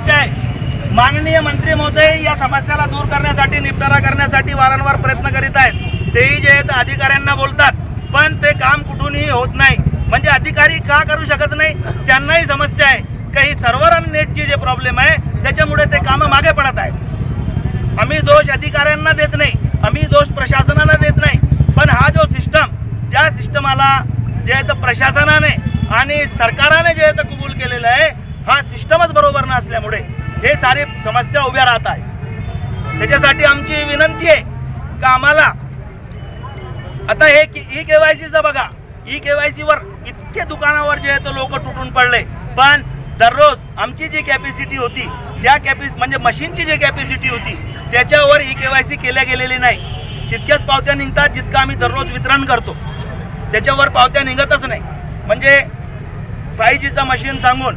समस्या आहे। माननीय मंत्री महोदय या समस्याला दूर करण्यासाठी, निपटारा करण्यासाठी वारंवार प्रयत्न करीत आहेत। तेही जे आहेत अधिकाऱ्यांना बोलतात, पण ते काम कुठूनही होत नाही। म्हणजे अधिकारी का करू शकत नाही, त्यांनाही समस्या आहे। काही सर्व्हर आणि नेटची जे प्रॉब्लेम आहे त्याच्यामुळे ते कामं मागे पडत आहेत। आम्ही दोष अधिकाऱ्यांना देत नाही, आम्ही दोष प्रशासनाला देत नाही, पण हा जो सिस्टम, ज्या सिस्टमाला जे आहे तर प्रशासनाने आणि सरकारने जे आहे तर कबूल केलेलं आहे, हा सिस्टमच बरोबर नसल्यामुळे हे सारे समस्या उभ्या राहत आहे। त्याच्यासाठी आमची विनंती आहे का आम्हाला आता हे ई-केवायसीचं बघा, ई-केवायसीवर इतके दुकानावर जे आहे तर लोक तुटून पडले, पण दररोज आमची जी कॅपॅसिटी होती त्या म्हणजे मशीनची जी कॅपॅसिटी होती त्याच्यावर ई-केवायसी केल्या गेलेली नाही। तितक्याच पावत्या निघतात जितका आम्ही दररोज वितरण करतो, त्याच्यावर पावत्या निघतच नाही। म्हणजे 5Gचं मशीन सांगून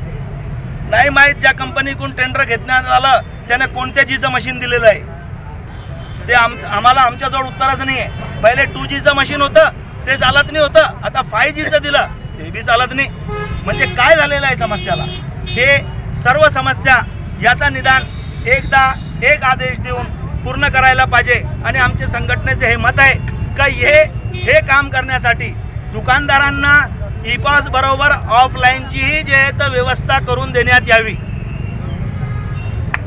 नाही माहीत ज्या कंपनीकडून टेंडर घेण्यात आलं त्याने कोणत्या Gचं मशीन दिलेलं आहे ते आम्हाला आमच्याजवळ उत्तरच नाही आहे। पहिले 2Gचं मशीन होतं ते चालत नाही होतं, आता 5Gचं दिलं ते बी चालत नाही। म्हणजे काय झालेलं आहे समस्याला, हे सर्व समस्या याचा निदान एकदा एक आदेश देऊन पूर्ण करायला पाहिजे। आणि आमच्या संघटनेचे हे मत आहे का हे काम करण्यासाठी दुकानदारांना ई-पास बरोबर ऑफलाईनचीही जे आहे तर व्यवस्था करून देण्यात यावी,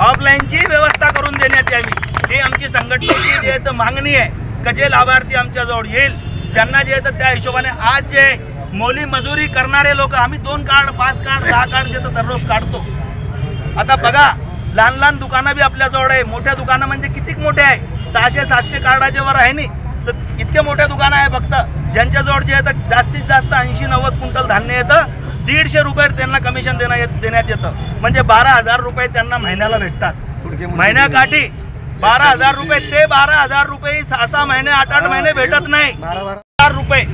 ऑफलाईनची व्यवस्था करून देण्यात यावी। ही आमची संघटनेची जे आहे तर मागणी आहे का जे लाभार्थी आमच्याजवळ येईल त्यांना जे आहे तर त्या हिशोबाने आज जे मोली मजुरी करणारे लोक, आम्ही 2 कार्ड 5 कार्ड 10 कार्ड जे तर दररोज काढतो। आता बघा लहान लहान दुकानं बी आपल्याजवळ आहे, मोठ्या दुकानं म्हणजे किती मोठे आहे, 600-700 कार्डाच्या वर आहे नाही, तर इतके मोठे दुकानं आहे फक्त ज्यांच्याजवळ जे आहे तर जास्तीत जास्त 80-90 क्विंटल धान्य येतं, 150 रुपये त्यांना कमिशन देण्यात येतं। म्हणजे 12,000 रुपये त्यांना महिन्याला भेटतात। महिन्याकाठी 12,000 रुपये, ते 12,000 रुपये 6-6 महिने 8-8 महिने भेटत नाही। 12,000 रुपये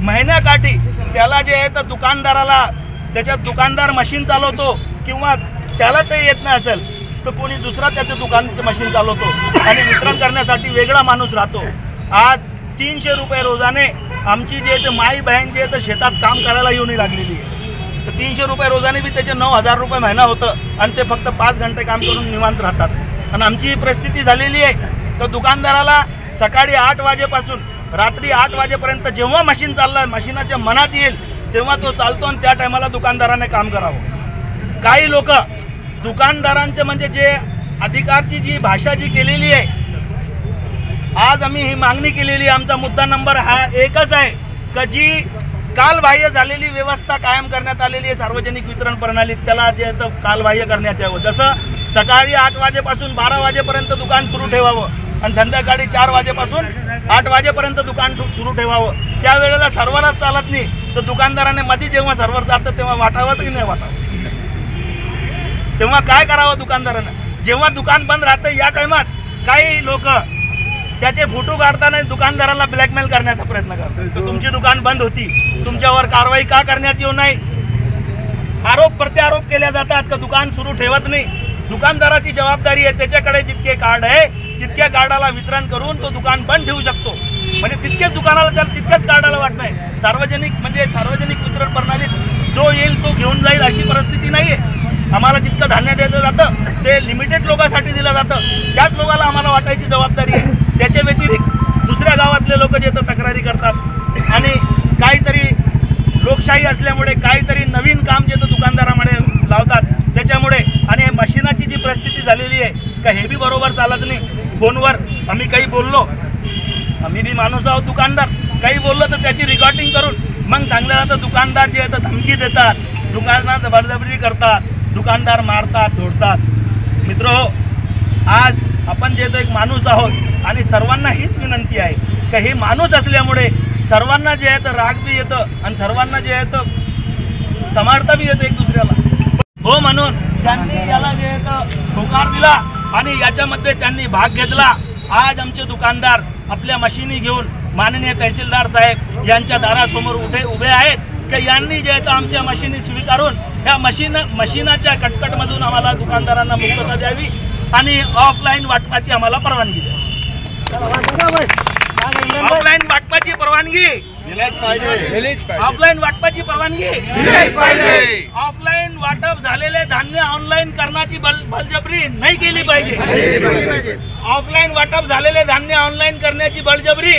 महिन्याकाठी त्याला जे आहे तर दुकानदाराला, त्याच्यात दुकानदार मशीन चालवतो किंवा त्याला ते येत नाही असेल तर कोणी दुसरा त्याचं दुकानचं मशीन चालवतो आणि वितरण करण्यासाठी वेगळा माणूस राहतो। आज 300 रुपये रोजाने आमची जे ते माई बहीण जे तर शेतात काम करायला येऊन लागलेली आहे, तर 300 रुपये रोजाने बी त्याचे 9,000 रुपये महिना होतं आणि ते फक्त 5 घंटे काम करून निवांत राहतात। आणि आमची ही परिस्थिती झालेली आहे तर दुकानदाराला सकाळी 8 वाजेपासून रात्री 8 वाजेपर्यंत जेव्हा मशीन चाललं, मशीनाच्या मनात येईल तेव्हा तो चालतो आणि त्या टायमाला दुकानदाराने काम करावं। काही लोक दुकानदारांचे म्हणजे जे अधिकारची जी भाषा जी केलेली आहे, आज आम्ही ही मागणी केलेली, आमचा मुद्दा नंबर हा एकच आहे का जी कालबाह्य झालेली व्यवस्था कायम करण्यात आलेली आहे सार्वजनिक वितरण प्रणालीत, त्याला जे तर कालबाह्य करण्यात यावं। जसं सकाळी 8 वाजेपासून 12 वाजेपर्यंत दुकान सुरू ठेवावं आणि संध्याकाळी 4 वाजेपासून 8 वाजेपर्यंत दुकान सुरू ठेवावं। त्यावेळेला सर्व्हरच चालत नाही तर दुकानदाराने मध्ये जेव्हा सर्व्हर चालतं तेव्हा वाटावंच की नाही वाटावं, तेव्हा काय करावं दुकानदारानं? जेव्हा दुकान बंद राहतं या टायमात काही लोक त्याचे फोटो काढताना दुकानदाराला ब्लॅकमेल करण्याचा प्रयत्न करतात, तर तुमची दुकान बंद होती, तुमच्यावर कारवाई का करण्यात येऊ नये? आरोप प्रत्यारोप केल्या जातात का दुकान सुरू ठेवत नाही। दुकानदाराची जबाबदारी आहे, त्याच्याकडे जितके कार्ड आहे तितक्या कार्डाला वितरण करून तो दुकान बंद ठेवू शकतो। म्हणजे तितकेच दुकानाला त्याला तितक्याच कार्डाला वाट नाही। सार्वजनिक वितरण प्रणालीत जो येईल तो घेऊन जाईल अशी परिस्थिती नाही आहे। आम्हाला जितकं धान्य दिलं जातं ते लिमिटेड लोकांसाठी दिलं जातं, त्याच लोकांना आम्हाला वाटायची जबाबदारी आहे। त्याच्या व्यतिरिक्त दुसऱ्या गावातले लोक जे तक्रारी करतात आणि काहीतरी लोकशाही असल्यामुळे काहीतरी नवीन काम जे दुकानदारामध्ये लावतात त्याच्यामुळे, आणि हे मशीनाची जी परिस्थिती झालेली आहे का हे बी बरोबर चालत नाही। फोनवर आम्ही काही बोललो, आम्ही बी माणूस आहोत दुकानदार, काही बोललो तर त्याची रेकॉर्डिंग करून मग सांगलं जातं। दुकानदार जे आहे तर धमकी देतात, दुकानदार बळजबरी करतात, दुकानदार मारतात, धोडतात। मित्रहो, आज आपण जे एक माणूस आहोत आणि सर्वांना हीच विनंती आहे का हे माणूस असल्यामुळे सर्वांना जे आहे तर राग बी येतं आणि सर्वांना जे आहे तर समानता बी येतं एक दुसऱ्याला। हो, म्हणून त्यांनी याला जे आहे तर होकार दिला आणि याच्यामध्ये त्यांनी भाग घेतला। आज आमचे दुकानदार आपल्या मशिनी घेऊन माननीय तहसीलदार साहेब यांच्या दारासमोर उभे आहेत की यांनी जे आहे तर आमच्या मशिनी स्वीकारून ह्या मशीनाच्या कटकटमधून आम्हाला दुकानदारांना मुक्तता द्यावी आणि ऑफलाईन वाटपाची आम्हाला परवानगी द्यावी। ऑफलाईन वाटपाची परवानगी ऑफलाईन वाटपाची परवानगी, ऑफलाईन वाटप झालेले धान्य ऑनलाईन करण्याची बळजबरी नाही केली पाहिजे. ऑफलाईन वाटप झालेले धान्य ऑनलाईन करण्याची बळजबरी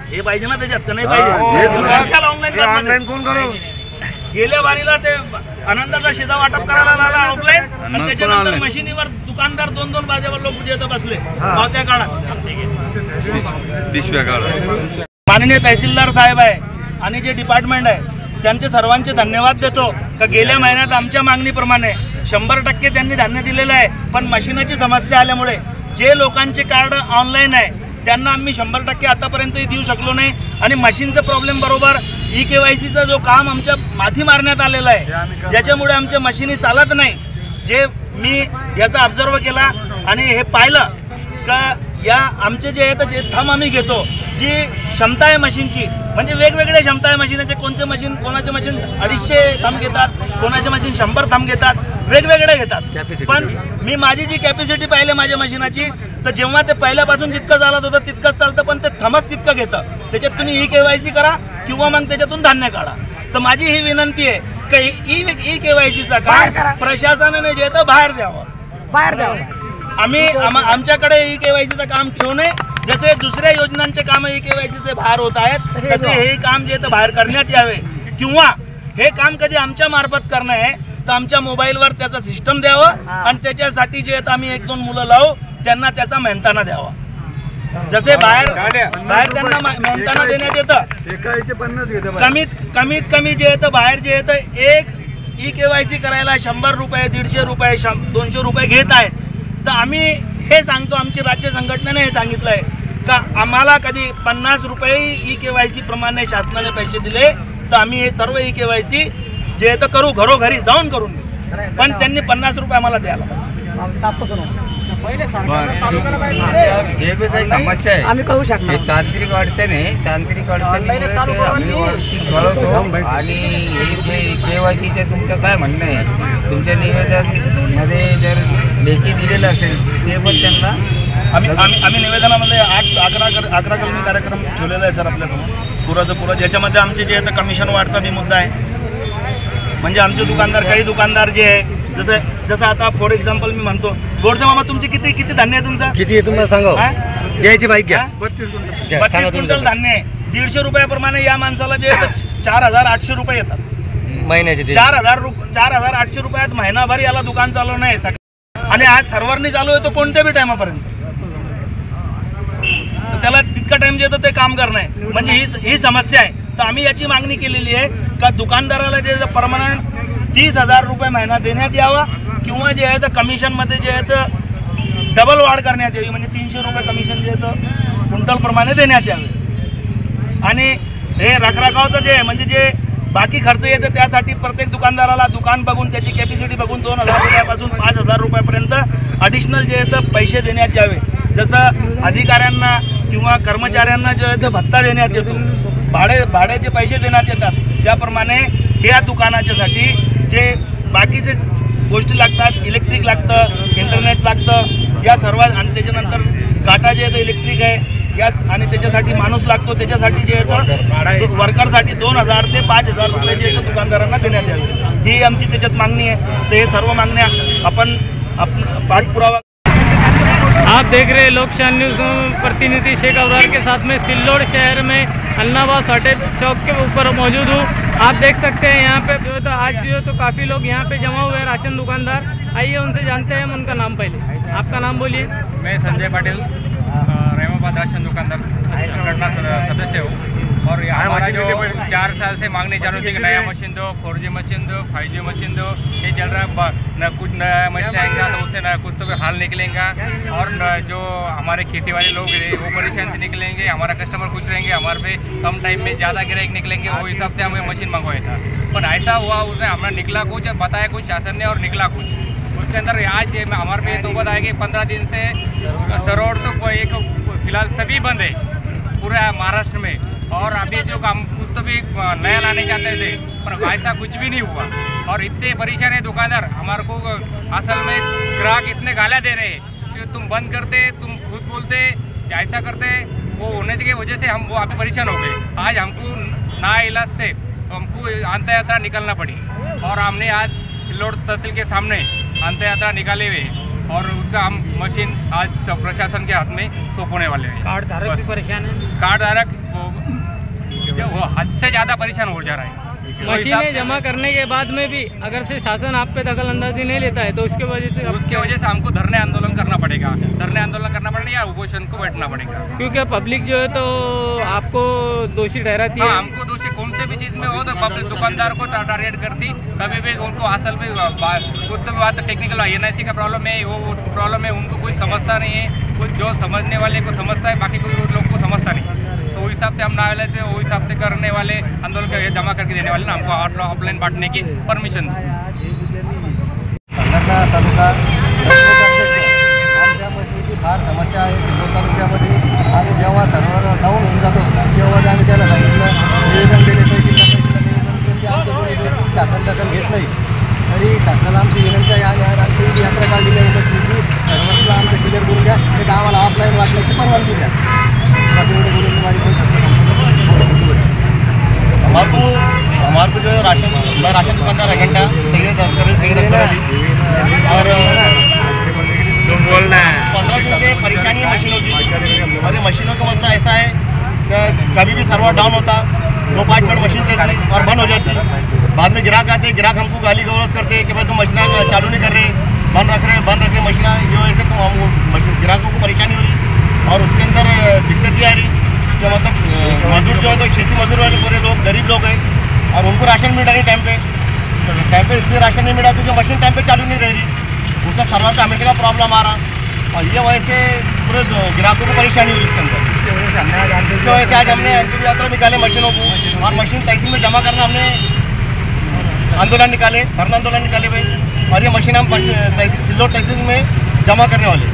हे पाहिजे ना त्याच्यात का नाही पाहिजे. ऑनलाईन कोण करू. गेल्या बारीला ते आनंदाचा शिधा वाटप करायला लागला ऑफलाईन आणि त्याच्यानंतर मशिनीवर दुकानदार 2-2 वाजेवर लोक तिथे बसले त्या काळात. माननीय तहसीलदार साहेब आहे आणि जे डिपार्टमेंट आहे त्यांचे सर्वांचे धन्यवाद देतो का गेल्या महिन्यात आमच्या मागणीप्रमाणे 100% त्यांनी धान्य दिलेलं आहे. पण मशीनाची समस्या आल्यामुळे जे लोकांचे कार्ड ऑनलाईन आहे त्यांना आम्ही 100% आतापर्यंतही देऊ शकलो नाही. आणि मशीनचं प्रॉब्लेम बरोबर EKYCचा जो काम आमच्या माथी मारण्यात आलेला आहे ज्याच्यामुळे आमच्या मशीनी चालत नाही. जे मी याचा ऑब्झर्व केला आणि हे पाहिलं का या आमचे जे आहे तर जे थंब आम्ही घेतो जी क्षमता आहे मशीनची म्हणजे वेगवेगळ्या क्षमता आहे मशीनचे. कोणाचे मशीन 250 थंब घेतात, कोणाचे मशीन 100 थंब घेतात, वेगवेगळे घेतात. पण मी माझी जी कॅपॅसिटी पाहिली माझ्या मशीनाची तर जेव्हा ते पहिल्यापासून जितकं चालत होतं तितकंच चालतं पण ते थंबच तितकं घेतं. त्याच्यात तुम्ही EKYC करा किंवा मग त्याच्यातून धान्य काढा. तर माझी ही विनंती आहे की EKYCचा काम प्रशासनाने जे तर बाहेर द्यावं. आम्ही आमच्याकडे EKYCचं काम ठेवू नये. जसे दुसऱ्या योजनांचे काम EKYCचे बाहेर होत आहेत तसे हे काम जे तर बाहेर करण्यात यावे किंवा हे काम कधी आमच्या मार्फत करणं आहे तर आमच्या मोबाईलवर त्याचा सिस्टम द्यावं आणि त्याच्यासाठी जे आम्ही 1-2 मुलं लावू त्यांना त्याचा मेहनताना द्यावा. जसे बाहेर त्यांना मेहनताना देण्यात येतं कमीत कमी जे येतं बाहेर जे येतं एक EKYC करायला 100 रुपये, 150 रुपये, 200 रुपये घेत आहेत. तर आम्ही हे सांगतो आमची राज्य संघटनेने हे सांगितलं आहे का आम्हाला कधी 50 रुपये EKYC प्रमाणे शासनाने पैसे दिले तर आम्ही हे सर्व EKYC जे तर करू घरोघरी जाऊन करून घेऊ. पण त्यांनी 50 रुपये आम्हाला द्यायला जे बी काही समस्या आहे आम्ही कळू शकतो. हे तांत्रिक अडचण आहे. तांत्रिक अडचणीमुळे आम्ही वरती कळवतो. आणि हे जे KYCचे तुमचं काय म्हणणं आहे तुमच्या निवेदनमध्ये जर लेखी दिलेलं असेल ते पण त्यांना आम्ही निवेदनामध्ये 11 कलमी कार्यक्रम ठेवलेला आहे सर आपल्यासमोर पुरं ज्याच्यामध्ये आमचे जे आहे कमिशन वाढचा बी मुद्दा आहे. म्हणजे आमचे दुकानदार काही दुकानदार जे आहे जसं आता फॉर एक्झाम्पल मी म्हणतो गोडसे मामा तुमचे किती धान्य आहे तुमचं किती आहे तुम्हाला सांगा घ्यायची बाईक घ्या. 32 क्विंटल धान्य आहे. 150 रुपयाप्रमाणे या माणसाला जे 4,800 रुपये येतात महिन्याचे. 4,800 रुपयात महिनाभर याला दुकान चालवणं आहे आणि आज सर्व्हरनी चालू आहे तो कोणत्या बी टायमापर्यंत तर त्याला तितका टाइम जे येतं ते काम करणं आहे. म्हणजे ही समस्या आहे. तर आम्ही याची मागणी केलेली आहे का दुकानदाराला जे परमनंट 30,000 रुपये महिना देण्यात यावा किंवा जे आहे तर कमिशनमध्ये जे आहे तर डबल वाढ करण्यात यावी. म्हणजे 300 रुपये कमिशन जे आहे तर क्विंटलप्रमाणे देण्यात यावे. आणि हे रखरखावचं जे आहे म्हणजे जे बाकी खर्च येतं त्यासाठी प्रत्येक दुकानदाराला दुकान बघून त्याची कॅपॅसिटी बघून 2,000 रुपयापासून 5,000 रुपयापर्यंत ॲडिशनल जे आहे तर पैसे देण्यात यावे. जसं अधिकाऱ्यांना किंवा कर्मचाऱ्यांना जे आहे तर भत्ता देण्यात येतो भाड्याचे पैसे देण्यात येतात त्याप्रमाणे या दुकानाच्यासाठी जे बाकीचे गोष्टी लागतात इलेक्ट्रिक लागतं, इंटरनेट लागतं या सर्व आणि त्याच्यानंतर काटा जे आहे इलेक्ट्रिक आहे गॅस आणि त्याच्यासाठी माणूस लागतो त्याच्यासाठी जे आहे वर्करसाठी 2,000 ते 5,000 रुपये जे आहे दुकानदारांना देण्यात यावे ही आमची त्याच्यात मागणी आहे. तर हे सर्व मागण्या आपण पाठपुरावा. आप देख रहे हैं लोकशाही न्यूज़ प्रतिनिधि शेख अब्रार के साथ में सिल्लोड शहर में अन्नाबाद सटेज चौक के ऊपर मौजूद हूँ. आप देख सकते हैं यहाँ पे जो तो आज जो तो काफ़ी लोग यहाँ पे जमा हुए हैं राशन दुकानदार. आइए उनसे जानते हैं हम उनका नाम. पहले आपका नाम बोलिए. मैं संजय पाटिल रहमाबाद राशन दुकानदार संगठना सदस्य हूँ. और हमारा जो 4 साल से मांगने चालू थी कि नया मशीन दो, 4G मशीन दो, 5G मशीन दो. ये चल रहा न कुछ नया मशीन आएगा तो उससे न कुछ तो हाल निकलेगा और न जो हमारे खेती वाले लोग वो परेशान से निकलेंगे. हमारा कस्टमर खुश रहेंगे. हमारे पे कम टाइम में ज़्यादा ग्राहक निकलेंगे. वो हिसाब से हमें मशीन मंगवाया था. पर ऐसा हुआ उसमें हमारा निकला कुछ बताया कुछ शासन ने और निकला कुछ. उसके अंदर आज हमारे पे तो बताया कि 15 दिन से सरोड़ तो एक फिलहाल सभी बंद है पूरा महाराष्ट्र में. और अभी जो काम कुछ तो भी नया लाने चाहते थे पर ऐसा कुछ भी नहीं हुआ. और इतने परेशान है दुकानदार. हमारे को असल में ग्राहक इतने गालियाँ दे रहे हैं कि तुम बंद करते, तुम खुद बोलते, ऐसा करते. वो होने की वजह से हम वो अभी परेशान हो गए। आज हमको ना इलाज से हमको अंत यात्रा निकलना पड़ी और हमने आज सिल्लोड तहसील के सामने अंत यात्रा निकाले हुए और उसका हम मशीन आज प्रशासन के हाथ में सौंपने वाले हैं। कार्ड धारक भी परेशान है। कार्ड धारक वो हद से ज़्यादा परेशान हो जा रहा है। मशीनें जमा करने के बाद में भी अगर से शासन आप पे दखल अंदाजी नहीं लेता है तो उसके वजह से हमको धरने आंदोलन करना पड़ेगा। धरने आंदोलन करना पड़ेगा या उपोषण को बैठना पड़ेगा, क्योंकि पब्लिक जो है तो आपको दोषी ठहराती है। हमको दोषी कौन से भी चीज़ में हो तो पब्लिक दुकानदार को टारगेट करती, कभी भी उनको असल में कुछ तो बात टेक्निकल NIC का प्रॉब्लम है, वो प्रॉब्लम है, उनको कोई समझता नहीं है। कुछ जो समझने वाले को समझता है, बाकी कोई लोग को समझता नहीं। तो वो हिसाब से हम न्यायालय से वो हिसाब से करने वाले आंदोलन के जमा करके देने वाले ना हमको ऑफलाइन बांटने की परमिशन दी। संघटना तालुका आमच्या मशीनची फार समस्या आहे। सिल्लोड तालुक्यामध्ये आम्ही जेव्हा सर्व्हर डाऊन होऊन जातो तेव्हा आम्ही त्याला सांगितलं निवेदन दिले, तहसीलला निवेदन केले, आमचं शासन दखल घेत नाही। तरी शासनाला आमची विनंती आहे, आम्ही आमची यात्रा काढलेली आहे मशीनची, सर्व्हरला आमचं क्लिअर करून द्या, एक आम्हाला ऑफलाईन वाटण्याची परवानगी द्या। हमारे को जो है राशन दुकानदार एजेंडा सैयद अकबर और 15 दिन से परेशानी है मशीनों की। और ये मशीनों का मसला ऐसा है कि कभी भी सर्वर डाउन होता, 2-5 मिनट मशीन चलती और बंद हो जाती। बाद में ग्राहक आते, ग्राहक हमको गाली गलौज करते हैं कि भाई तुम मशीन चालू नहीं कर रहे, बंद रख रहे मशीन। ये वजह से तो ग्राहकों को परेशानी हो रही और उसके अंदर दिक्कत ये आ रही कि मतलब मजदूर जो है तो खेती मजदूर वाले पूरे लोग गरीब लोग हैं और उनको राशन मिल रहा है टाइम पे इसलिए राशन नहीं मिला क्योंकि मशीन टाइम पे चालू नहीं रह रही, उसका सर्वर का हमेशा का प्रॉब्लम आ रहा और ये वजह से पूरे ग्राहकों को परेशानी हो रही इसके अंदर। इसकी वजह से आज हमने अंतिम यात्रा निकाले मशीनों को और मशीन तहसील में जमा करना हमने आंदोलन निकाले, धरना आंदोलन निकाले भाई। और ये मशीन हम सिल्लोड तहसील में जमा करने वाले।